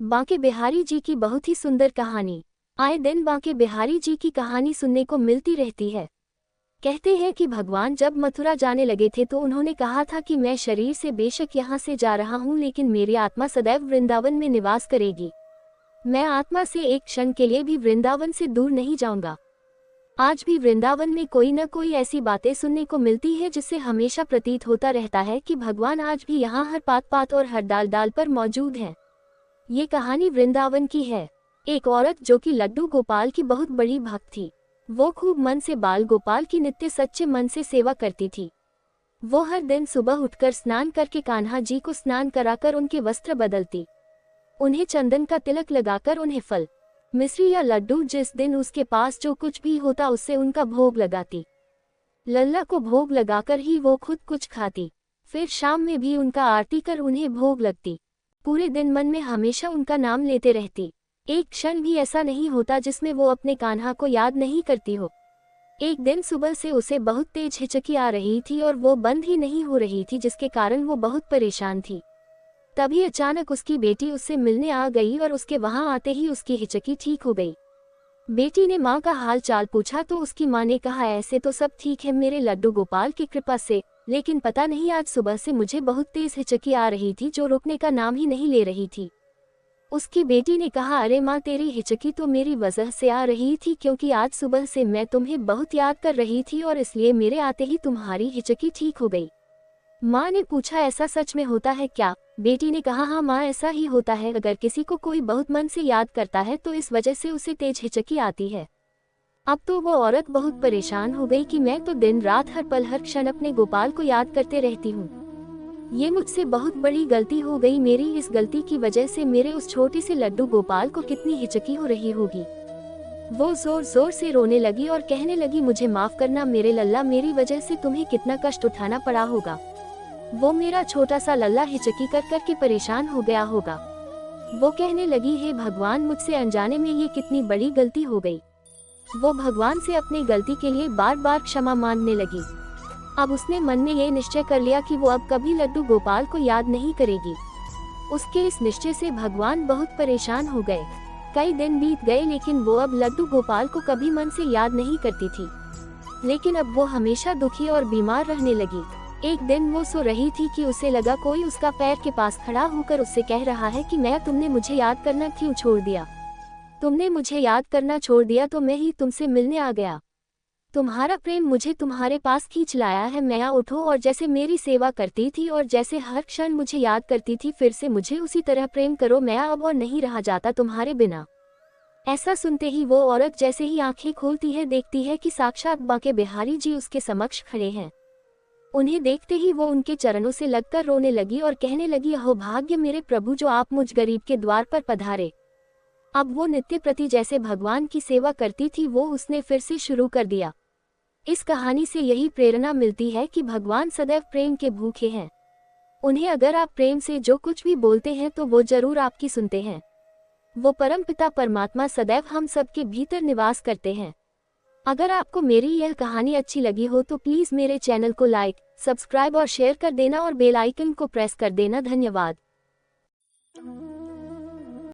बांके बिहारी जी की बहुत ही सुंदर कहानी। आए दिन बांके बिहारी जी की कहानी सुनने को मिलती रहती है। कहते हैं कि भगवान जब मथुरा जाने लगे थे तो उन्होंने कहा था कि मैं शरीर से बेशक यहाँ से जा रहा हूँ, लेकिन मेरी आत्मा सदैव वृंदावन में निवास करेगी। मैं आत्मा से एक क्षण के लिए भी वृंदावन से दूर नहीं जाऊंगा। आज भी वृंदावन में कोई न कोई ऐसी बातें सुनने को मिलती है जिससे हमेशा प्रतीत होता रहता है कि भगवान आज भी यहाँ हर पात पात और हर डाल डाल पर मौजूद हैं। ये कहानी वृंदावन की है। एक औरत जो कि लड्डू गोपाल की बहुत बड़ी भक्त थी, वो खूब मन से बाल गोपाल की नित्य सच्चे मन से सेवा करती थी। वो हर दिन सुबह उठकर स्नान करके कान्हा जी को स्नान कराकर उनके वस्त्र बदलती, उन्हें चंदन का तिलक लगाकर उन्हें फल, मिश्री या लड्डू जिस दिन उसके पास जो कुछ भी होता उससे उनका भोग लगाती। लल्ला को भोग लगाकर ही वो खुद कुछ खाती, फिर शाम में भी उनका आरती कर उन्हें भोग लगती। पूरे दिन मन में हमेशा उनका नाम लेते रहती। एक क्षण भी ऐसा नहीं होता जिसमें वो अपने कान्हा को याद नहीं करती हो। एक दिन सुबह से उसे बहुत तेज हिचकी आ रही थी और वो बंद ही नहीं हो रही थी, जिसके कारण वो बहुत परेशान थी। तभी अचानक उसकी बेटी उससे मिलने आ गई और उसके वहां आते ही उसकी हिचकी ठीक हो गई। बेटी ने माँ का हाल चाल पूछा तो उसकी माँ ने कहा, ऐसे तो सब ठीक है मेरे लड्डू गोपाल की कृपा से, लेकिन पता नहीं आज सुबह से मुझे बहुत तेज हिचकी आ रही थी जो रुकने का नाम ही नहीं ले रही थी। उसकी बेटी ने कहा, अरे माँ तेरी हिचकी तो मेरी वजह से आ रही थी, क्योंकि आज सुबह से मैं तुम्हें बहुत याद कर रही थी और इसलिए मेरे आते ही तुम्हारी हिचकी ठीक हो गई। माँ ने पूछा, ऐसा सच में होता है क्या? बेटी ने कहा, हाँ माँ ऐसा ही होता है, अगर किसी को कोई बहुत मन से याद करता है तो इस वजह से उसे तेज हिचकी आती है। अब तो वो औरत बहुत परेशान हो गई कि मैं तो दिन रात हर पल हर क्षण अपने गोपाल को याद करते रहती हूँ। ये मुझसे बहुत बड़ी गलती हो गई, मेरी इस गलती की वजह से मेरे उस छोटे से लड्डू गोपाल को कितनी हिचकी हो रही होगी। वो जोर जोर से रोने लगी और कहने लगी, मुझे माफ करना मेरे लल्ला, मेरी वजह से तुम्हें कितना कष्ट उठाना पड़ा होगा। वो मेरा छोटा सा लल्ला हिचकी कर कर के परेशान हो गया होगा। वो कहने लगी, हे भगवान मुझसे अनजाने में ये कितनी बड़ी गलती हो गई। वो भगवान से अपनी गलती के लिए बार बार क्षमा मांगने लगी। अब उसने मन में ये निश्चय कर लिया कि वो अब कभी लड्डू गोपाल को याद नहीं करेगी। उसके इस निश्चय से भगवान बहुत परेशान हो गए। कई दिन बीत गए लेकिन वो अब लड्डू गोपाल को कभी मन से याद नहीं करती थी, लेकिन अब वो हमेशा दुखी और बीमार रहने लगी। एक दिन वो सो रही थी कि उसे लगा कोई उसका पैर के पास खड़ा होकर उससे कह रहा है कि मैं तुमने मुझे याद करना क्यों छोड़ दिया? तुमने मुझे याद करना छोड़ दिया तो मैं ही तुमसे मिलने आ गया। तुम्हारा प्रेम मुझे तुम्हारे पास खींच लाया है। मैं उठो और जैसे मेरी सेवा करती थी और जैसे हर क्षण मुझे याद करती थी, फिर से मुझे उसी तरह प्रेम करो। मैं अब और नहीं रहा जाता तुम्हारे बिना। ऐसा सुनते ही वो औरत जैसे ही आंखें खोलती है, देखती है कि साक्षात बांके बिहारी जी उसके समक्ष खड़े हैं। उन्हें देखते ही वो उनके चरणों से लगकर रोने लगी और कहने लगी, अहो भाग्य मेरे प्रभु जो आप मुझ गरीब के द्वार पर पधारे। अब वो नित्य प्रति जैसे भगवान की सेवा करती थी वो उसने फिर से शुरू कर दिया। इस कहानी से यही प्रेरणा मिलती है कि भगवान सदैव प्रेम के भूखे हैं। उन्हें अगर आप प्रेम से जो कुछ भी बोलते हैं तो वो जरूर आपकी सुनते हैं। वो परमपिता परमात्मा सदैव हम सबके भीतर निवास करते हैं। अगर आपको मेरी यह कहानी अच्छी लगी हो तो प्लीज मेरे चैनल को लाइक, सब्सक्राइब और शेयर कर देना और बेल आइकन को प्रेस कर देना। धन्यवाद।